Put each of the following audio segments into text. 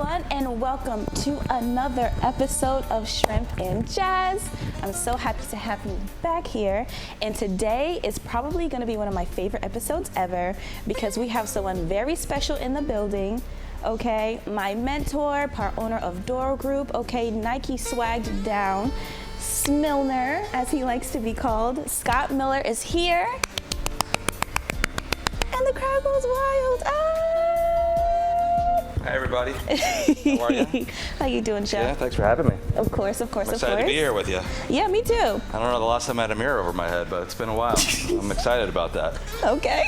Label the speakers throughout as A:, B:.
A: everyone, and welcome to another episode of Shrimp and Jazz. I'm so happy to have you back here, and today is probably going to be one of my favorite episodes ever because we have someone very special in the building. Okay, my mentor, part owner of DOROGROUP, okay, Nike swagged down, SMILLER, as he likes to be called. Scott Miller is here, and the crowd goes wild.
B: Hi everybody. How are you?
A: How you doing, Chef?
B: Yeah, thanks for having me.
A: Of course.
B: I'm excited to be here with you.
A: Yeah, me too.
B: I don't know the last time I had a mirror over my head, but it's been a while. I'm excited about that.
A: Okay.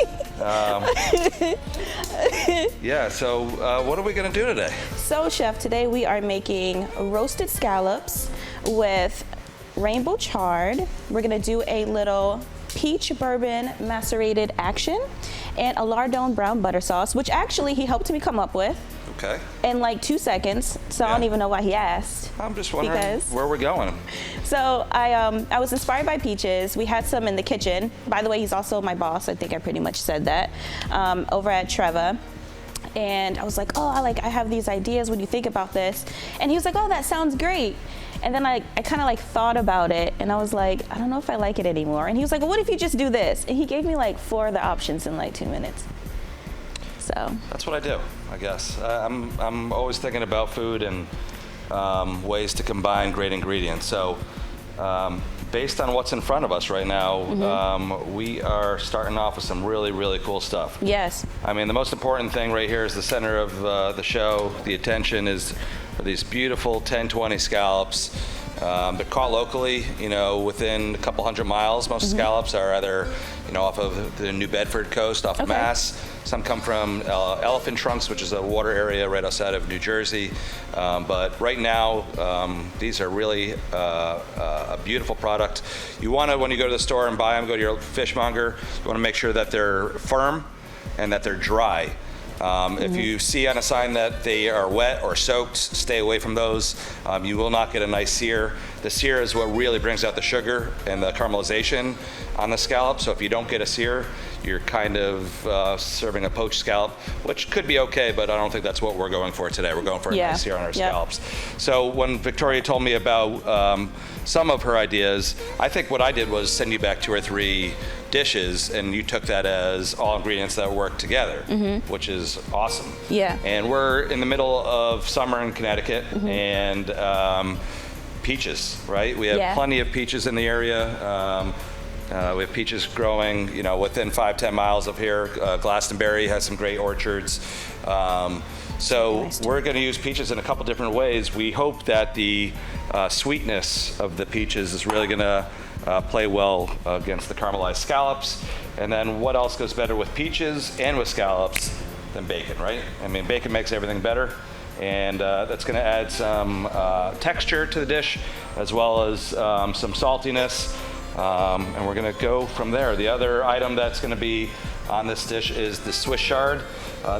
B: Yeah, so what are we going to do today?
A: So, Chef, today we are making roasted scallops with rainbow chard. We're going to do a little peach bourbon macerated action and a lardon brown butter sauce, which actually he helped me come up with.
B: Okay.
A: In like 2 seconds, so yeah. I don't even know why he asked.
B: I'm just wondering where we're going.
A: So I was inspired by peaches. We had some in the kitchen. By the way, he's also my boss. I think I pretty much said that over at Treva. And I was like, oh, I have these ideas. What do you think about this? And he was like, oh, that sounds great. And then I kind of like thought about it, and I was like, I don't know if I like it anymore. And he was like, well, what if you just do this? And he gave me like 4 other options in like 2 minutes. So
B: that's what I do, I guess. I'm always thinking about food and ways to combine great ingredients. So based on what's in front of us right now, we are starting off with some really, really cool stuff.
A: Yes.
B: I mean, the most important thing right here is the center of the show. The attention is these beautiful 1020 scallops. They're caught locally, within a couple 100 miles. Most scallops are either, off of the New Bedford coast, off of Mass. Some come from Elephant Trunks, which is a water area right outside of New Jersey. But right now, these are really a beautiful product. You want to, when you go to the store and buy them, go to your fishmonger, you want to make sure that they're firm and that they're dry. If you see on a sign that they are wet or soaked, stay away from those. You will not get a nice sear. The sear is what really brings out the sugar and the caramelization on the scallop. So if you don't get a sear, you're kind of serving a poached scallop, which could be okay, but I don't think that's what we're going for today. We're going for a nice sear on our scallops. So when Victoria told me about some of her ideas, I think what I did was send you back 2 or 3 dishes, and you took that as all ingredients that work together, which is awesome. Yeah. And we're in the middle of summer in Connecticut, and peaches, right? We have plenty of peaches in the area. We have peaches growing, within 5-10 miles of here. Glastonbury has some great orchards. So we're going to use peaches in a couple different ways. We hope that the sweetness of the peaches is really going to play well against the caramelized scallops. And then what else goes better with peaches and with scallops than bacon, right? I mean, bacon makes everything better. And that's going to add some texture to the dish, as well as some saltiness. And we're going to go from there. The other item that's going to be on this dish is the Swiss chard.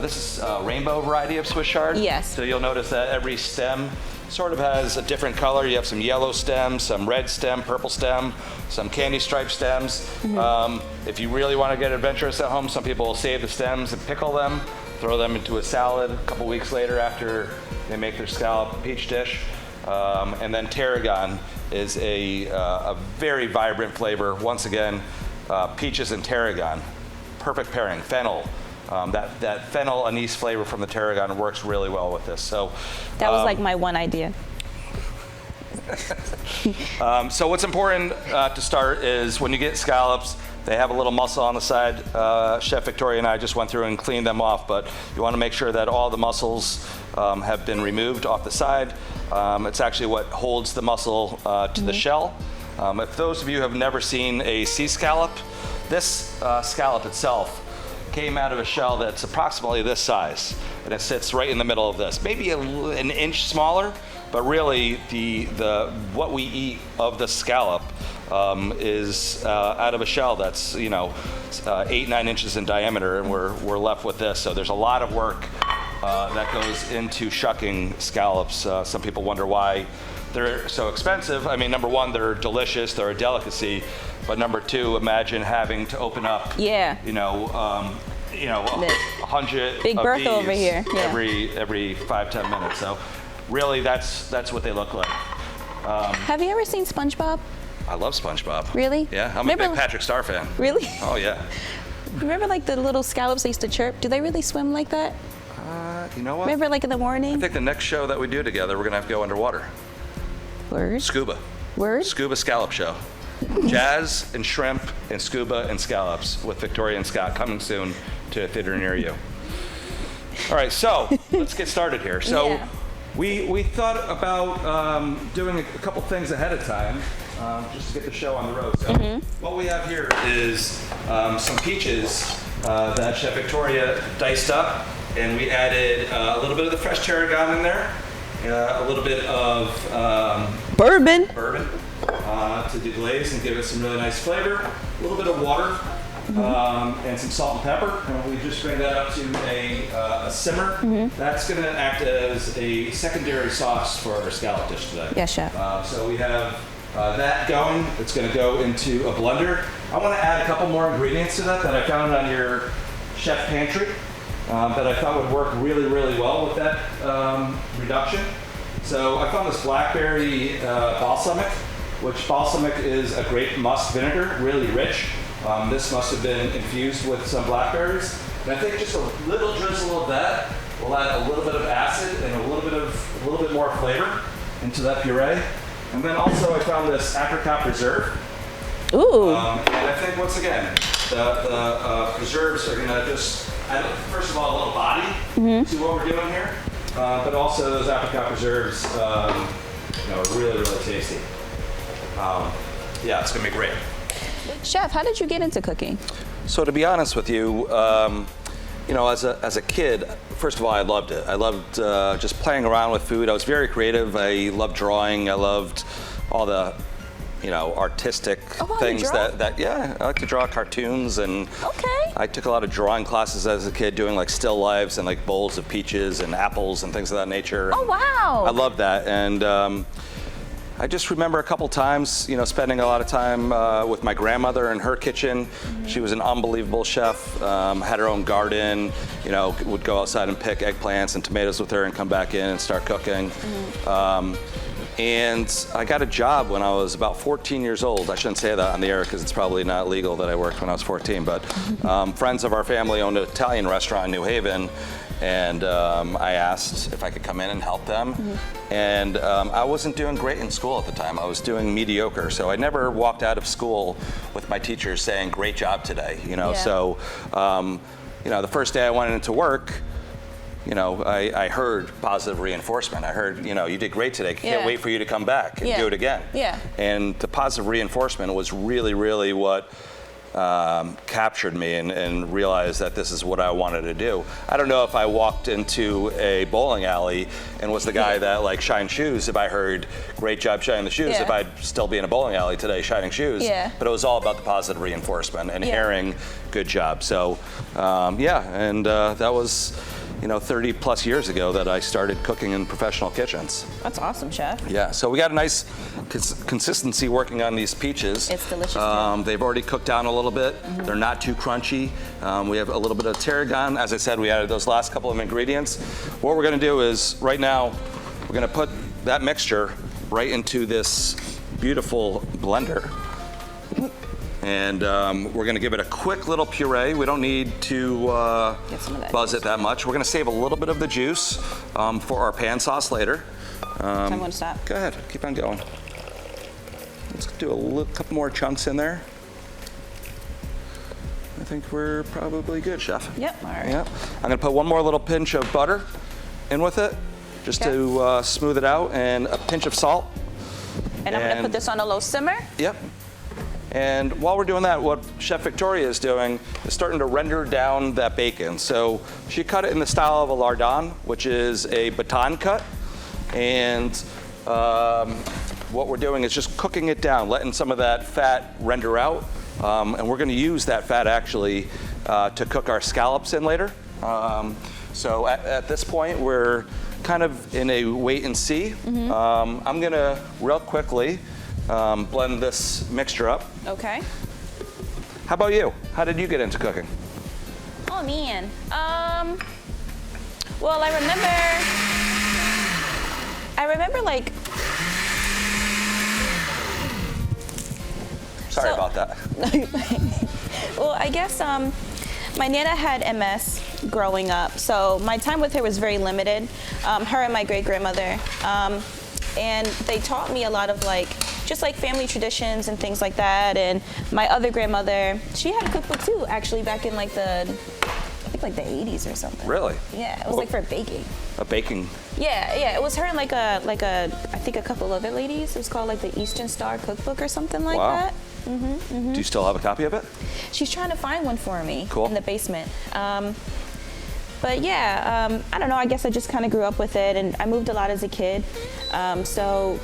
B: This is a rainbow variety of Swiss chard. Yes. So you'll notice that every stem sort of has a different color. You have some yellow stems, some red stem, purple stem, some candy stripe stems. If you really want to get adventurous at home, some people will save the stems and pickle them, throw them into a salad a couple weeks later after they make their scallop peach dish. And then tarragon is a very vibrant flavor. Once again, peaches and tarragon, perfect pairing. Fennel, that fennel anise flavor from the tarragon works really well with this. So
A: that was like my one idea.
B: So what's important to start is when you get scallops, they have a little muscle on the side. Chef Victoria and I just went through and cleaned them off, but you want to make sure that all the muscles have been removed off the side. It's actually what holds the muscle to the shell. If those of you have never seen a sea scallop, this scallop itself came out of a shell that's approximately this size, and it sits right in the middle of this, maybe an inch smaller, but really what we eat of the scallop is out of a shell that's 8-9 inches in diameter, and we're left with this. So there's a lot of work that goes into shucking scallops. Some people wonder why they're so expensive. I mean, number one, they're delicious, they're a delicacy, but number two, imagine having to open up you know, 100
A: Big
B: of
A: Bertha
B: these
A: over here. Yeah.
B: every 5-10 minutes. So really, that's what they look like.
A: Have you ever seen SpongeBob?
B: I love SpongeBob.
A: Really?
B: Yeah, I'm a big Patrick Star fan.
A: Really?
B: Oh yeah.
A: Remember like the little scallops they used to chirp? Do they really swim like that?
B: You know what?
A: Remember like in the morning?
B: I think the next show that we do together, we're gonna have to go underwater.
A: Word?
B: Scuba.
A: Word?
B: Scuba scallop show. Jazz and shrimp and scuba and scallops with Victoria and Scott coming soon to a theater near you. All right, so let's get started here. So
A: Yeah.
B: we thought about doing a couple things ahead of time just to get the show on the road. So what we have here is some peaches that Chef Victoria diced up, and we added a little bit of the fresh tarragon in there, a little bit of
A: Bourbon.
B: to deglaze and give it some really nice flavor. A little bit of water and some salt and pepper, and we just bring that up to a simmer. That's going to act as a secondary sauce for our scallop dish today.
A: Yes, Chef.
B: So we have that going. It's going to go into a blender. I want to add a couple more ingredients to that I found on your chef pantry that I thought would work really, really well with that reduction. So I found this Blackberry Balsamic, which balsamic is a grape must vinegar, really rich. This must have been infused with some blackberries. And I think just a little drizzle of that will add a little bit of acid and a little bit more flavor into that puree. And then also I found this apricot preserve.
A: Ooh.
B: And I think once again, the preserves are gonna just add, first of all, a little body to what we're doing here. But also those apricot preserves, you know, really, really tasty. Yeah, it's gonna be great.
A: Chef, how did you get into cooking?
B: So to be honest with you, you know, as a kid, first of all, I loved it. I loved just playing around with food. I was very creative. I loved drawing. I loved all the, you know, artistic things yeah, I like to draw cartoons, and I took a lot of drawing classes as a kid, doing like still lifes and like bowls of peaches and apples and things of that nature.
A: Oh, wow.
B: I loved that. And I just remember a couple times, you know, spending a lot of time with my grandmother in her kitchen. She was an unbelievable chef, had her own garden, you know, would go outside and pick eggplants and tomatoes with her and come back in and start cooking. And I got a job when I was about 14 years old. I shouldn't say that on the air because it's probably not legal that I worked when I was 14, but friends of our family owned an Italian restaurant in New Haven, and I asked if I could come in and help them. And I wasn't doing great in school at the time. I was doing mediocre, so I never walked out of school with my teachers saying, "Great job today," you know. So, you know, the first day I went into work, you know, I heard positive reinforcement. I heard, you know, you did great today. Can't wait for you to come back and do it again. And the positive reinforcement was really, really what captured me and realized that this is what I wanted to do. I don't know if I walked into a bowling alley and was the guy that like shined shoes, if I heard great job shining the shoes, if I'd still be in a bowling alley today shining shoes. But it was all about the positive reinforcement and hearing good job. So and that was, you know, 30 plus years ago that I started cooking in professional kitchens.
A: That's awesome, Chef.
B: Yeah, so we got a nice consistency working on these peaches.
A: It's delicious.
B: They've already cooked down a little bit. They're not too crunchy. We have a little bit of tarragon. As I said, we added those last couple of ingredients. What we're gonna do is, right now, we're gonna put that mixture right into this beautiful blender. And we're gonna give it a quick little puree. We don't need to buzz it that much. We're gonna save a little bit of the juice for our pan sauce later.
A: I'm gonna stop.
B: Go ahead, keep on going. Let's do a couple more chunks in there. I think we're probably good, Chef.
A: Yep, all right.
B: Yep. I'm gonna put one more little pinch of butter in with it, just to smooth it out, and a pinch of salt.
A: And I'm gonna put this on a low simmer?
B: Yep. And while we're doing that, what Chef Victoria is doing is starting to render down that bacon. So she cut it in the style of a lardon, which is a baton cut. And what we're doing is just cooking it down, letting some of that fat render out. And we're gonna use that fat actually to cook our scallops in later. So at this point, we're kind of in a wait and see. I'm gonna real quickly blend this mixture up.
A: Okay.
B: How about you? How did you get into cooking?
A: Oh man. Well, I remember like.
B: Sorry about that.
A: Well, I guess my Nana had MS growing up, so my time with her was very limited. Her and my great-grandmother. And they taught me a lot of like, just like family traditions and things like that. And my other grandmother, she had a cookbook too, actually, back in like I think like the 80s or something.
B: Really?
A: Yeah, it was like for baking.
B: A baking?
A: Yeah, it was her and like I think a couple other ladies. It was called like the Eastern Star Cookbook or something like that.
B: Do you still have a copy of it?
A: She's trying to find one for me in the basement. But yeah, I don't know, I guess I just kind of grew up with it, and I moved a lot as a kid. So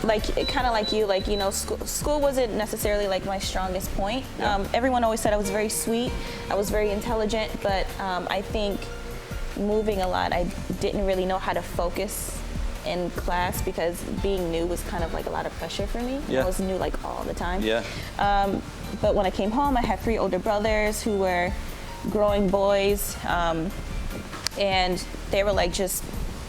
A: like, kind of like you, like, you know, school wasn't necessarily like my strongest point. Everyone always said I was very sweet, I was very intelligent, but I think moving a lot, I didn't really know how to focus in class because being new was kind of like a lot of pressure for me. I was new like all the time. But when I came home, I had 3 older brothers who were growing boys, and they were like, just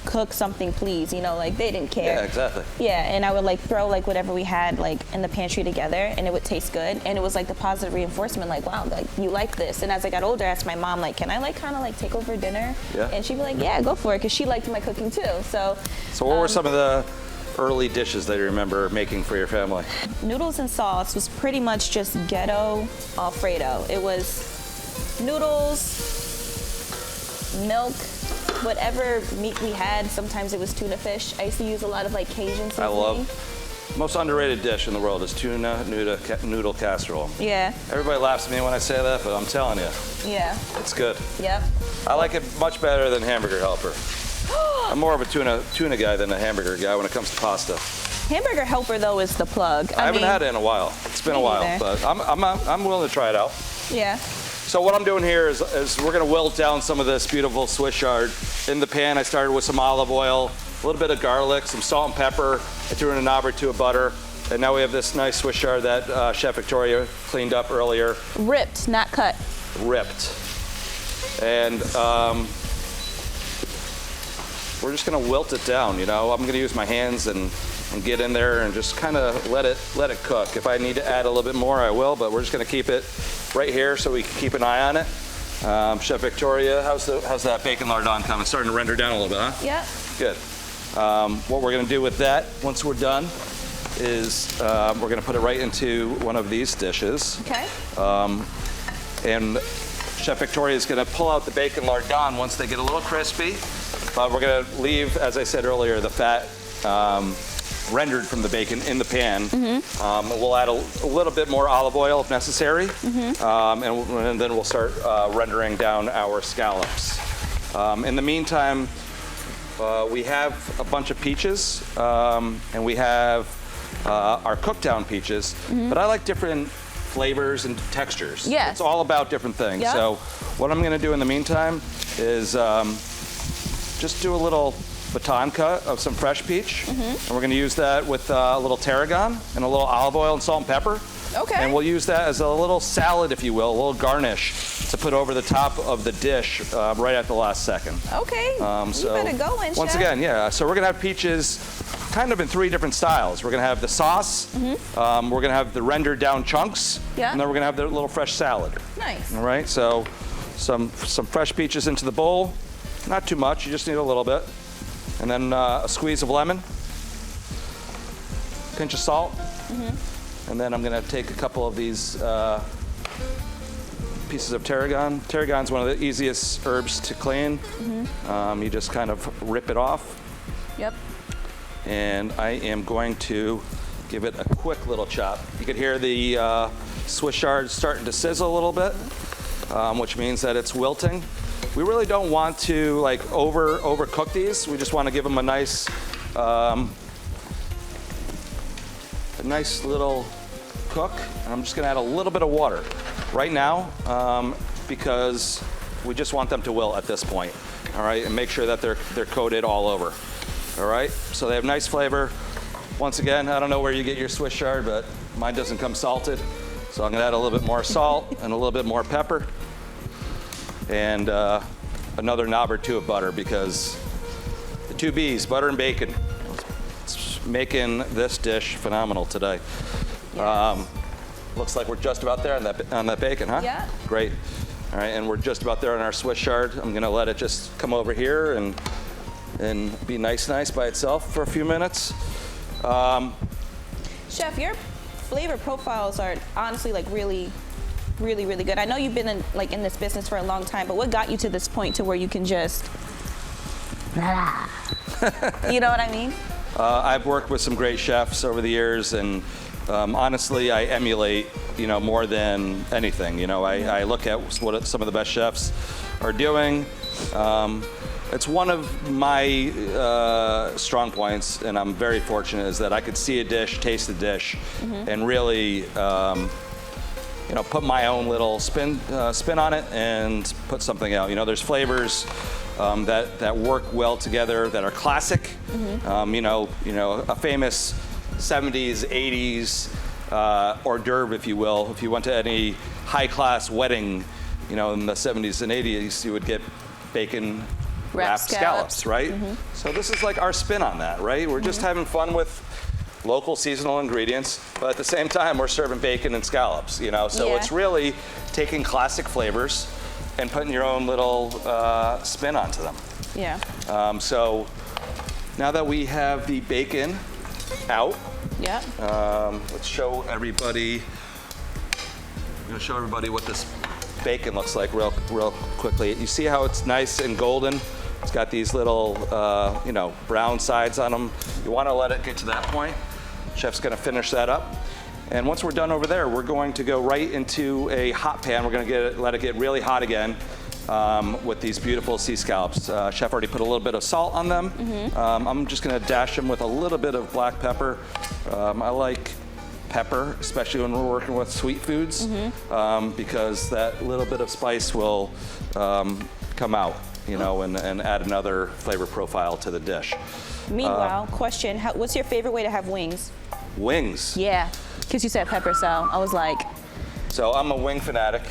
A: cook something, please, you know, like they didn't care.
B: Yeah, exactly.
A: Yeah, and I would like throw like whatever we had like in the pantry together, and it would taste good, and it was like the positive reinforcement, like, wow, like you like this. And as I got older, I asked my mom, like, can I like kind of like take over dinner? And she'd be like, yeah, go for it, because she liked my cooking too. So
B: what were some of the early dishes that you remember making for your family?
A: Noodles and sauce was pretty much just ghetto Alfredo. It was noodles, milk, whatever meat we had. Sometimes it was tuna fish. I used to use a lot of like Cajun seasoning.
B: I love, most underrated dish in the world is tuna noodle casserole.
A: Yeah.
B: Everybody laughs at me when I say that, but I'm telling you.
A: Yeah.
B: It's good.
A: Yep.
B: I like it much better than Hamburger Helper. I'm more of a tuna guy than a hamburger guy when it comes to pasta.
A: Hamburger Helper though is the plug.
B: I haven't had it in a while. It's been a while, but I'm willing to try it out.
A: Yeah.
B: So what I'm doing here is we're gonna wilt down some of this beautiful Swiss chard. In the pan, I started with some olive oil, a little bit of garlic, some salt and pepper. I threw in a knob or 2 of butter. And now we have this nice Swiss chard that Chef Victoria cleaned up earlier.
A: Ripped, not cut.
B: Ripped. And we're just gonna wilt it down, you know? I'm gonna use my hands and get in there and just kind of let it cook. If I need to add a little bit more, I will, but we're just gonna keep it right here so we can keep an eye on it. Chef Victoria, how's that bacon lardon coming? Starting to render down a little bit, huh?
A: Yep.
B: Good. What we're gonna do with that, once we're done, is we're gonna put it right into one of these dishes.
A: Okay.
B: And Chef Victoria is gonna pull out the bacon lardon once they get a little crispy. We're gonna leave, as I said earlier, the fat rendered from the bacon in the pan. We'll add a little bit more olive oil if necessary, and then we'll start rendering down our scallops. In the meantime, we have a bunch of peaches, and we have our cooked down peaches, but I like different flavors and textures.
A: Yes.
B: It's all about different things.
A: Yep.
B: So what I'm gonna do in the meantime is just do a little baton cut of some fresh peach, and we're going to use that with a little tarragon and a little olive oil and salt and pepper.
A: Okay.
B: And we'll use that as a little salad, if you will, a little garnish to put over the top of the dish right at the last second.
A: Okay.
B: So
A: you better go in,
B: once
A: Chef.
B: again, yeah. So we're going to have peaches kind of in 3 different styles. We're going to have the sauce, we're going to have the rendered down chunks, and then we're going to have the little fresh salad.
A: Nice.
B: All right. So some fresh peaches into the bowl. Not too much. You just need a little bit. And then a squeeze of lemon, pinch of salt, and then I'm going to take a couple of these pieces of tarragon. Tarragon's one of the easiest herbs to clean. You just kind of rip it off.
A: Yep.
B: And I am going to give it a quick little chop. You can hear the Swiss chard starting to sizzle a little bit, which means that it's wilting. We really don't want to like overcook these. We just want to give them a nice little cook. And I'm just going to add a little bit of water right now because we just want them to wilt at this point. All right, and make sure that they're coated all over. All right, so they have nice flavor. Once again, I don't know where you get your Swiss chard, but mine doesn't come salted. So I'm going to add a little bit more salt and a little bit more pepper. and another knob or two of butter, because the two B's, butter and bacon, it's making this dish phenomenal today.
A: Yes.
B: Looks like we're just about there on that bacon, huh?
A: Yeah.
B: Great. All right, and we're just about there on our Swiss chard. I'm gonna let it just come over here and be nice by itself for a few minutes.
A: Chef, your flavor profiles are honestly like really good. I know you've been in this business for a long time, but what got you to this point to where you can just, you know what I mean?
B: I've worked with some great chefs over the years, and honestly, I emulate, more than anything. I look at what some of the best chefs are doing. It's one of my strong points, and I'm very fortunate, is that I could see a dish, taste the dish, and really, put my own little spin on it and put something out. There's flavors that work well together, that are classic. A famous 70s, 80s hors d'oeuvre, if you will. If you went to any high-class wedding, in the 70s and 80s, you would get bacon wrapped scallops, right? So this is like our spin on that, right? We're just having fun with local seasonal ingredients, but at the same time, we're serving bacon and scallops, So it's really taking classic flavors and putting your own little spin onto them.
A: Yeah.
B: So now that we have the bacon out, let's show everybody. I'm going to show everybody what this bacon looks like real quickly. You see how it's nice and golden? It's got these little, brown sides on them. You want to let it get to that point. Chef's going to finish that up. And once we're done over there, we're going to go right into a hot pan. We're going to let it get really hot again with these beautiful sea scallops. Chef already put a little bit of salt on them. I'm just going to dash them with a little bit of black pepper. I like pepper, especially when we're working with sweet foods, because that little bit of spice will come out, and add another flavor profile to the dish.
A: Meanwhile, question, what's your favorite way to have wings?
B: Wings?
A: Yeah, because you said pepper, so I was like.
B: So I'm a wing fanatic.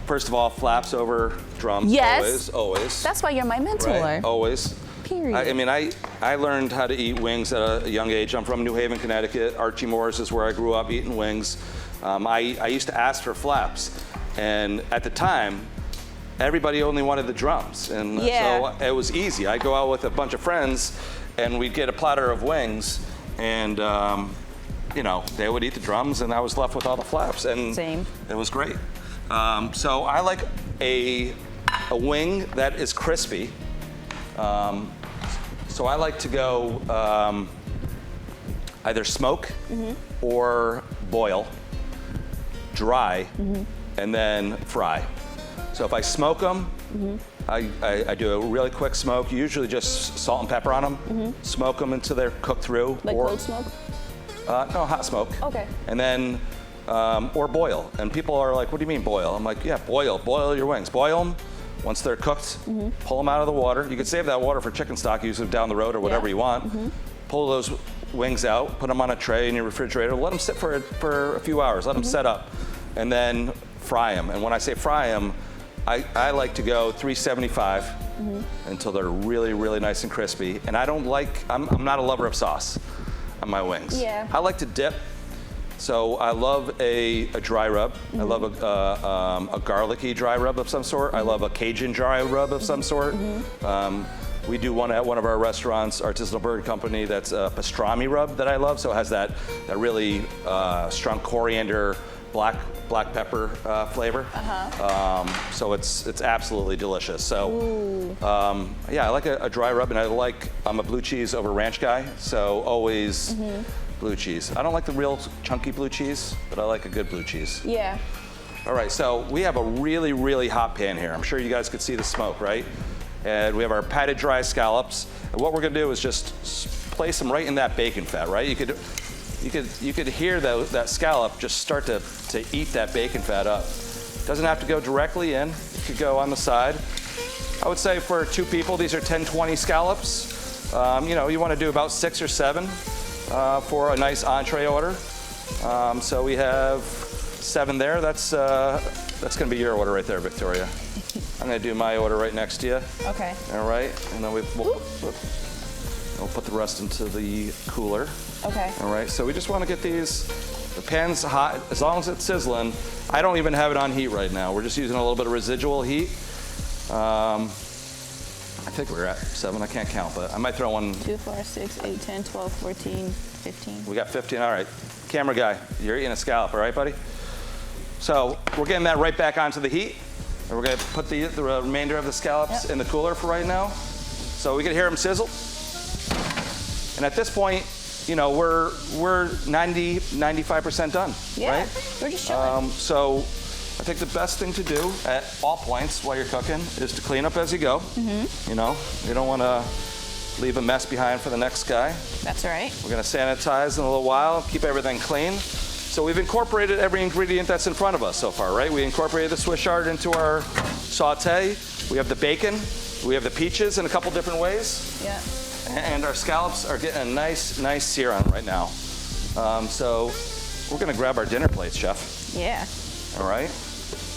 B: First of all, flaps over drums.
A: Yes.
B: Always.
A: That's why you're my mentor.
B: Right? Always.
A: Period.
B: I learned how to eat wings at a young age. I'm from New Haven, Connecticut. Archie Moore's is where I grew up eating wings. I used to ask for flaps, and at the time, everybody only wanted the drums, and so it was easy. I'd go out with a bunch of friends, and we'd get a platter of wings, and they would eat the drums, and I was left with all the flaps, and
A: Same.
B: It was great. So I like a wing that is crispy. So I like to go either smoke or boil, dry, and then fry. So if I smoke them, I do a really quick smoke, usually just salt and pepper on them, smoke them until they're cooked through.
A: Like cold smoke?
B: No, hot smoke.
A: Okay.
B: And then, or boil. And people are like, what do you mean boil? I'm like, yeah, boil your wings. Boil them. Once they're cooked, pull them out of the water. You can save that water for chicken stock, use them down the road or whatever you want. Pull those wings out, put them on a tray in your refrigerator, let them sit for a few hours, let them set up, and then fry them. And when I say fry them, I like to go 375 until they're really, really nice and crispy. And I'm not a lover of sauce on my wings.
A: Yeah.
B: I like to dip. So I love a dry rub. I love a garlicky dry rub of some sort. I love a Cajun dry rub of some sort. We do one at one of our restaurants, Artisanal Bird Company, that's a pastrami rub that I love. So it has that really strong coriander, black pepper flavor. So it's absolutely delicious. So yeah, I like a dry rub, and I'm a blue cheese over ranch guy. So always. Blue cheese. I don't like the real chunky blue cheese, but I like a good blue cheese.
A: Yeah.
B: All right, so we have a really, really hot pan here. I'm sure you guys could see the smoke, right? And we have our patted dry scallops. And what we're gonna do is just place them right in that bacon fat, right? You could hear that scallop just start to eat that bacon fat up. Doesn't have to go directly in. It could go on the side. I would say for 2 people, these are 10-20 scallops. You wanna do about 6 or 7. For a nice entree order. So we have 7 there. That's going to be your order right there, Victoria. I'm gonna do my order right next to you.
A: Okay.
B: All right, and then we'll put the rest into the cooler.
A: Okay.
B: All right, so we just want to get the pan's hot, as long as it's sizzling. I don't even have it on heat right now. We're just using a little bit of residual heat. I think we're at 7, I can't count, but I might throw one.
A: 2, 4, 6, 8, 10, 12, 14, 15.
B: We got 15, all right. Camera guy, you're eating a scallop, all right, buddy? So we're getting that right back onto the heat. And we're gonna put the remainder of the scallops in the cooler for right now. So we can hear them sizzle. And at this point, you know, we're 90, 95% done,
A: Yeah,
B: right?
A: we're just chilling.
B: So I think the best thing to do at all points while you're cooking is to clean up as you go. You know, you don't want to leave a mess behind for the next guy.
A: That's right.
B: We're going to sanitize in a little while, keep everything clean. So we've incorporated every ingredient that's in front of us so far, right? We incorporated the Swiss chard into our saute. We have the bacon. We have the peaches in a couple different ways.
A: Yeah.
B: And our scallops are getting a nice sear on right now. So we're going to grab our dinner plates, chef.
A: Yeah.
B: All right.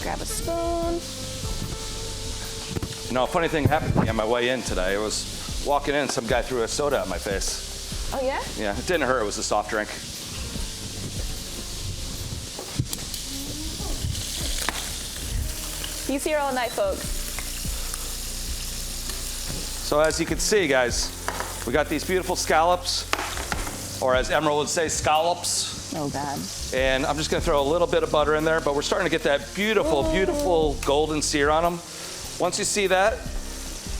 A: Grab a spoon.
B: You know, a funny thing happened to me on my way in today. I was walking in, some guy threw a soda at my face.
A: Oh, yeah?
B: Yeah, it didn't hurt. It was a soft drink.
A: He's here all night, folks.
B: So as you can see, guys, we got these beautiful scallops, or as Emerald would say, scallops.
A: Oh, God.
B: And I'm just gonna throw a little bit of butter in there, but we're starting to get that beautiful, beautiful golden sear on them. Once you see that,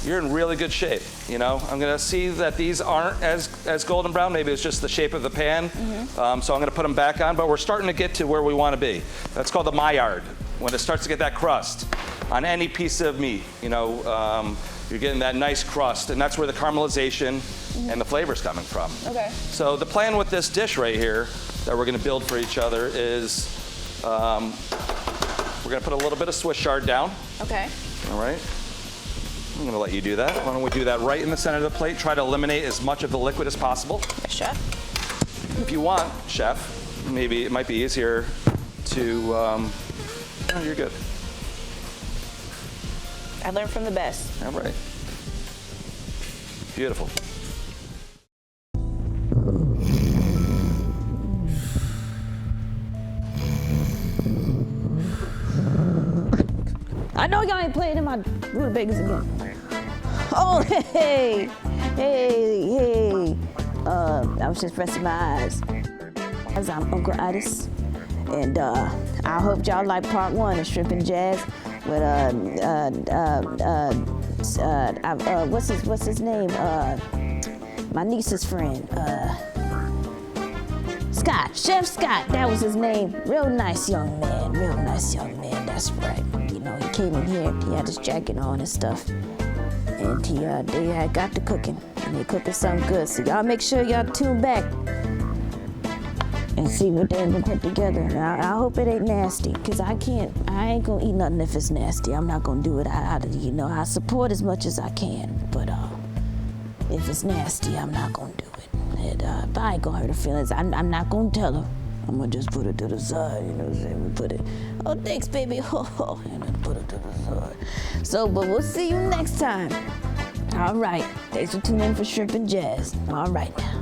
B: you're in really good shape. You know, I'm gonna see that these aren't as golden brown. Maybe it's just the shape of the pan. So I'm gonna put them back on, but we're starting to get to where we wanna be. That's called the Maillard, when it starts to get that crust on any piece of meat. You know, you're getting that nice crust, and that's where the caramelization and the flavor's coming from.
A: Okay.
B: So the plan with this dish right here that we're gonna build for each other is we're gonna put a little bit of Swiss chard down.
A: Okay.
B: All right. I'm gonna let you do that. Why don't we do that right in the center of the plate? Try to eliminate as much of the liquid as possible.
A: Yes, chef.
B: If you want, chef, maybe it might be easier to, oh, you're good.
A: I learned from the best.
B: All right. Beautiful.
A: I know y'all ain't playing in my rutabagas again. Oh, hey. I was just resting my eyes. I'm Uncle Itis, and I hope y'all like part 1 of Shrimp and Jazz with what's his name? My niece's friend, Scott, Chef Scott. That was his name. Real nice young man. That's right. You know, he came in here. He had his jacket on and stuff, and they had got to cooking, and they cooking something good. So y'all make sure y'all tune back and see what they're gonna put together. Now, I hope it ain't nasty, cause I ain't gonna eat nothing if it's nasty. I'm not gonna do it. I support as much as I can, but if it's nasty, I'm not gonna do it. And but I ain't gonna hurt her feelings. I'm not gonna tell her. I'm gonna just put it to the side, you know what I'm saying? We put it, oh, thanks, baby. And then put it to the side. So, but we'll see you next time. All right. Thanks for tuning in for Shrimp and Jazz. All right now.